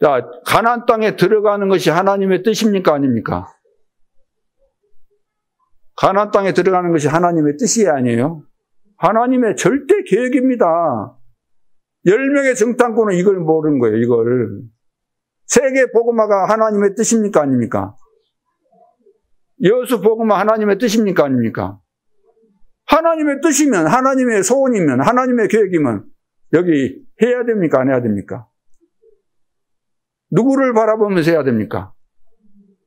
자, 가나안 땅에 들어가는 것이 하나님의 뜻입니까? 아닙니까? 가나안 땅에 들어가는 것이 하나님의 뜻이 아니에요. 하나님의 절대 계획입니다. 10명의 정탐꾼은 이걸 모르는 거예요. 이걸. 세계 복음화가 하나님의 뜻입니까? 아닙니까? 여수 복음화 하나님의 뜻입니까? 아닙니까? 하나님의 뜻이면, 하나님의 소원이면, 하나님의 계획이면 여기 해야 됩니까? 안 해야 됩니까? 누구를 바라보면서 해야 됩니까?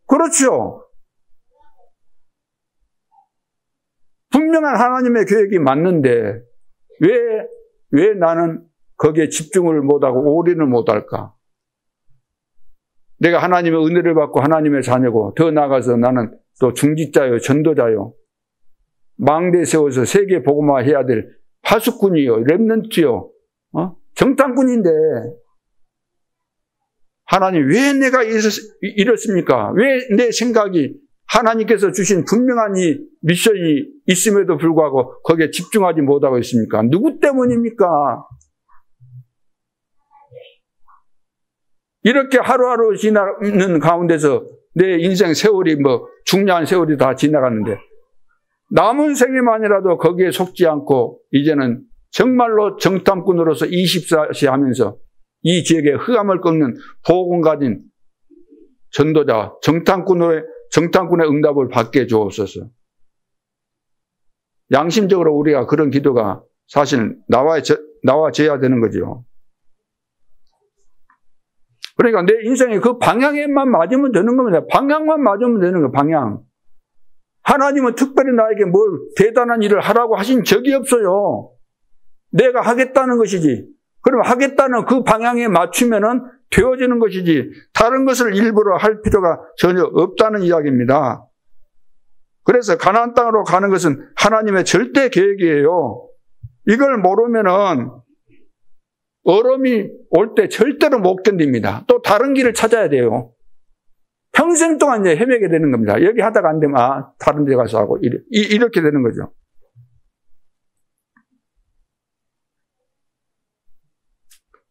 그렇죠. 분명한 하나님의 계획이 맞는데 왜 나는 거기에 집중을 못하고 올인을 못할까? 내가 하나님의 은혜를 받고 하나님의 자녀고 더 나아가서 나는 또 중직자요, 전도자요, 망대 세워서 세계 복음화 해야 될 파수꾼이요, 렘넌트요, 정탐꾼인데 하나님 왜 내가 이렇습니까? 왜 내 생각이 하나님께서 주신 분명한 이 미션이 있음에도 불구하고 거기에 집중하지 못하고 있습니까? 누구 때문입니까? 이렇게 하루하루 지나는 가운데서 내 인생 세월이 중요한 세월이 다 지나갔는데 남은 생에만이라도 거기에 속지 않고 이제는 정말로 정탐꾼으로서 24시 하면서 이 지역에 흑암을 꺾는 복음 가진 전도자, 정탐꾼의 응답을 받게 해주옵소서. 양심적으로 우리가 그런 기도가 사실 나와져야 되는 거죠. 그러니까 내 인생에 그 방향에만 맞으면 되는 겁니다. 방향만 맞으면 되는 거예요. 방향. 하나님은 특별히 나에게 뭘 대단한 일을 하라고 하신 적이 없어요. 내가 하겠다는 것이지. 그럼 하겠다는 그 방향에 맞추면은 되어지는 것이지 다른 것을 일부러 할 필요가 전혀 없다는 이야기입니다. 그래서 가나안 땅으로 가는 것은 하나님의 절대 계획이에요. 이걸 모르면은 어려움이 올 때 절대로 못 견딥니다. 또 다른 길을 찾아야 돼요. 평생 동안 이제 헤매게 되는 겁니다. 여기 하다가 안 되면 다른 데 가서 하고 이렇게 되는 거죠.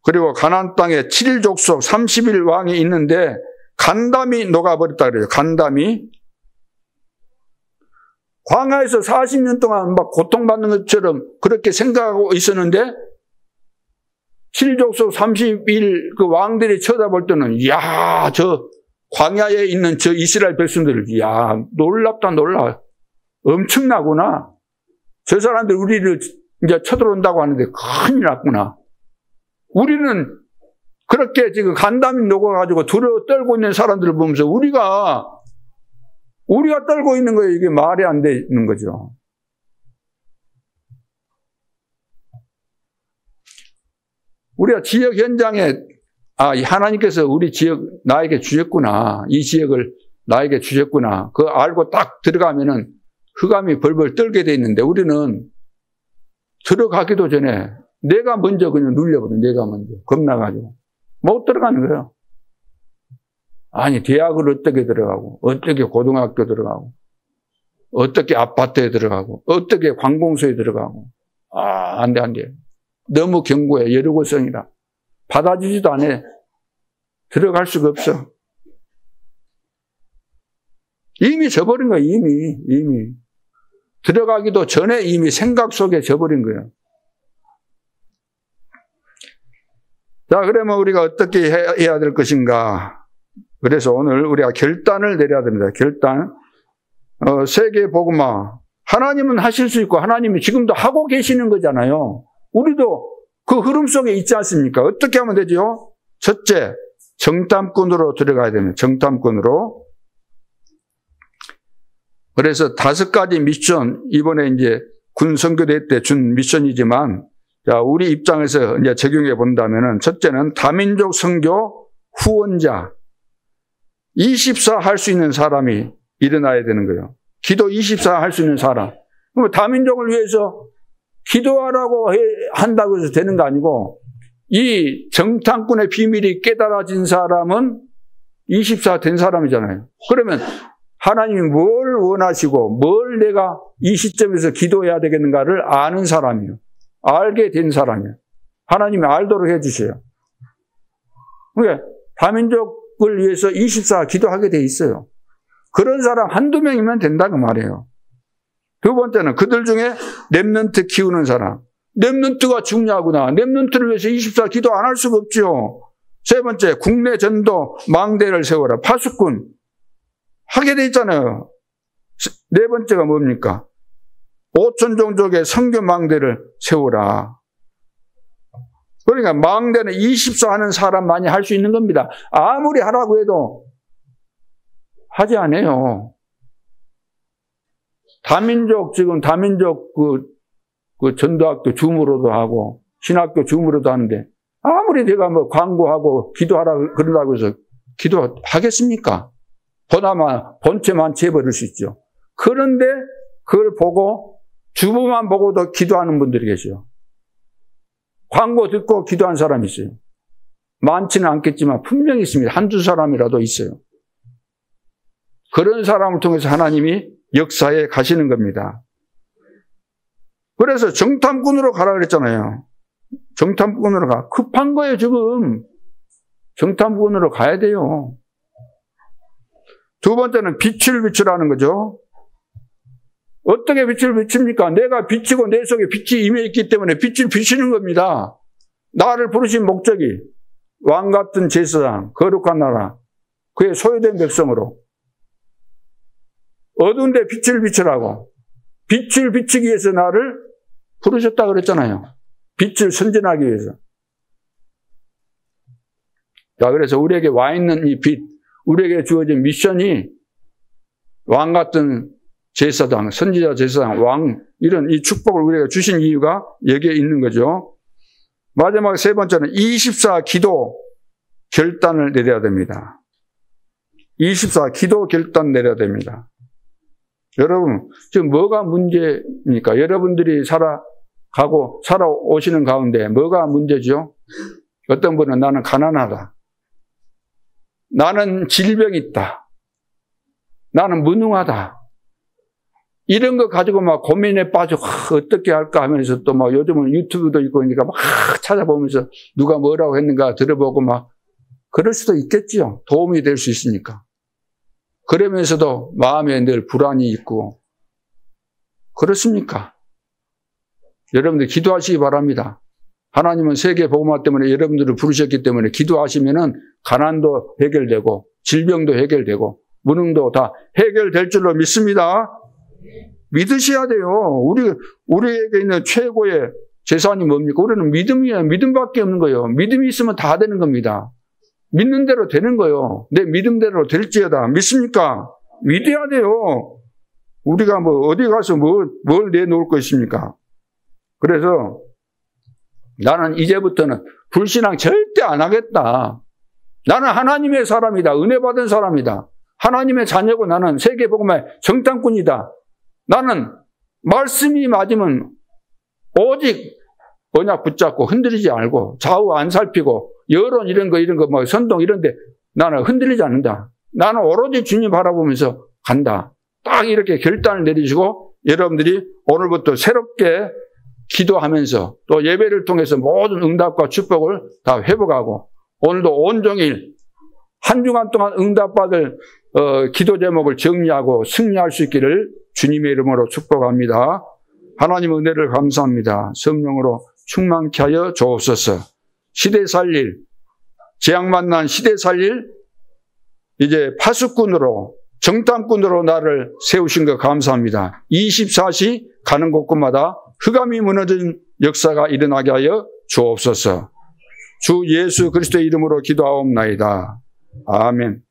그리고 가나안 땅에 7일 족속 30일 왕이 있는데 간담이 녹아버렸다 그래요. 간담이. 광야에서 40년 동안 막 고통받는 것처럼 그렇게 생각하고 있었는데 7일 족속 30일 그 왕들이 쳐다볼 때는 이야 저 광야에 있는 저 이스라엘 백성들 이야 놀랍다 놀라. 엄청나구나. 저 사람들 우리를 이제 쳐들어온다고 하는데 큰일 났구나. 우리는 그렇게 지금 간담이 녹아가지고 두려워 떨고 있는 사람들을 보면서 우리가 떨고 있는 거예요. 이게 말이 안 되는 거죠. 우리가 지역 현장에 하나님께서 우리 지역 나에게 주셨구나. 이 지역을 나에게 주셨구나. 그거 알고 딱 들어가면은 흑암이 벌벌 떨게 돼 있는데 우리는 들어가기도 전에 내가 먼저 그냥 눌려버려. 내가 먼저. 겁나가지고. 못 들어가는 거예요. 아니, 대학을 어떻게 들어가고, 어떻게 고등학교 들어가고, 어떻게 아파트에 들어가고, 어떻게 관공서에 들어가고. 안 돼, 안 돼. 너무 견고해. 여르고성이라. 받아주지도 않아. 들어갈 수가 없어. 이미 져버린 거야, 이미. 들어가기도 전에 이미 생각 속에 져버린 거예요. 자, 그러면 우리가 어떻게 해야 될 것인가? 그래서 오늘 우리가 결단을 내려야 됩니다. 결단. 세계복음화. 하나님은 하실 수 있고 하나님이 지금도 하고 계시는 거잖아요. 우리도 그 흐름 속에 있지 않습니까? 어떻게 하면 되죠? 첫째, 정탐꾼으로 들어가야 됩니다. 정탐꾼으로. 그래서 5가지 미션, 이번에 이제 군 선교대 때 준 미션이지만, 자, 우리 입장에서 이제 적용해 본다면은, 첫째는 다민족 선교 후원자. 24 할 수 있는 사람이 일어나야 되는 거예요. 기도 24 할 수 있는 사람. 그럼 다민족을 위해서 기도하라고 한다고 해서 되는 거 아니고, 이 정탐꾼의 비밀이 깨달아진 사람은 24 된 사람이잖아요. 그러면 하나님이 뭘 원하시고 뭘 내가 이 시점에서 기도해야 되겠는가를 아는 사람이에요. 알게 된 사람이에요. 하나님이 알도록 해주셔요. 그러니까 다민족을 위해서 24 기도하게 돼 있어요. 그런 사람 한두 명이면 된다고 말이에요. 두 번째는 그들 중에 렘넌트 키우는 사람. 렘넌트가 중요하구나. 렘넌트를 위해서 24 기도 안 할 수가 없죠. 세 번째, 국내 전도 망대를 세워라. 파수꾼. 하게 돼 있잖아요. 네 번째가 뭡니까? 5천 종족의 선교 망대를 세우라. 그러니까 망대는 24 하는 사람만이 할 수 있는 겁니다. 아무리 하라고 해도 하지 않아요. 지금 다민족 그 전도학교 줌으로도 하고 신학교 줌으로도 하는데 아무리 내가 뭐 광고하고 기도하라 그런다고 해서 기도하겠습니까? 보나마 본체만 재버릴 수 있죠. 그런데 그걸 보고 주보만 보고도 기도하는 분들이 계셔요. 광고 듣고 기도한 사람이 있어요. 많지는 않겠지만 분명히 있습니다. 한두 사람이라도 있어요. 그런 사람을 통해서 하나님이 역사에 가시는 겁니다. 그래서 정탐꾼으로 가라 그랬잖아요. 정탐꾼으로 가. 급한 거예요, 지금. 정탐꾼으로 가야 돼요. 두 번째는 빛을 비추라는 거죠. 어떻게 빛을 비춥니까? 내가 비치고 내 속에 빛이 임해 있기 때문에 빛을 비추는 겁니다. 나를 부르신 목적이 왕 같은 제사장, 거룩한 나라, 그의 소유된 백성으로 어두운 데 빛을 비추라고. 빛을 비추기 위해서 나를 부르셨다 그랬잖아요. 빛을 선전하기 위해서. 자, 그래서 우리에게 와 있는 이 빛, 우리에게 주어진 미션이 왕 같은 제사장, 선지자 제사장, 왕, 이런 이 축복을 우리에게 주신 이유가 여기에 있는 거죠. 마지막 세 번째는 24 기도 결단을 내려야 됩니다. 24 기도 결단 내려야 됩니다. 여러분, 지금 뭐가 문제입니까? 여러분들이 살아오시는 가운데 뭐가 문제죠? 어떤 분은 나는 가난하다. 나는 질병이 있다. 나는 무능하다. 이런 거 가지고 막 고민에 빠져 어떻게 할까 하면서 또 막 요즘은 유튜브도 있고 그러니까 막 찾아보면서 누가 뭐라고 했는가 들어보고 막 그럴 수도 있겠지요. 도움이 될 수 있으니까. 그러면서도 마음에 늘 불안이 있고 그렇습니까? 여러분들 기도하시기 바랍니다. 하나님은 세계 복음화 때문에 여러분들을 부르셨기 때문에 기도하시면은 가난도 해결되고 질병도 해결되고 무능도 다 해결될 줄로 믿습니다. 믿으셔야 돼요. 우리에게 있는 최고의 재산이 뭡니까? 우리는 믿음이에요. 믿음밖에 없는 거예요. 믿음이 있으면 다 되는 겁니다. 믿는 대로 되는 거예요. 내 믿음대로 될지어다. 믿습니까? 믿어야 돼요. 우리가 뭐 어디 가서 뭘 내놓을 것입니까? 그래서 나는 이제부터는 불신앙 절대 안 하겠다. 나는 하나님의 사람이다. 은혜 받은 사람이다. 하나님의 자녀고 나는 세계복음의 정탐꾼이다. 나는 말씀이 맞으면 오직 언약 붙잡고 흔들리지 않고 좌우 안 살피고 여론 이런 거 뭐 선동 이런데 나는 흔들리지 않는다. 나는 오로지 주님 바라보면서 간다. 딱 이렇게 결단을 내리시고 여러분들이 오늘부터 새롭게 기도하면서 또 예배를 통해서 모든 응답과 축복을 다 회복하고 오늘도 온종일 한 주간 동안 응답받을 기도 제목을 정리하고 승리할 수 있기를 주님의 이름으로 축복합니다. 하나님 은혜를 감사합니다. 성령으로 충만케 하여 주옵소서. 시대 살릴, 재앙 만난 시대 살릴 이제 파수꾼으로 정탐꾼으로 나를 세우신 것 감사합니다. 24시 가는 곳곳마다 흑암이 무너진 역사가 일어나게 하여 주옵소서. 주 예수 그리스도의 이름으로 기도하옵나이다. 아멘.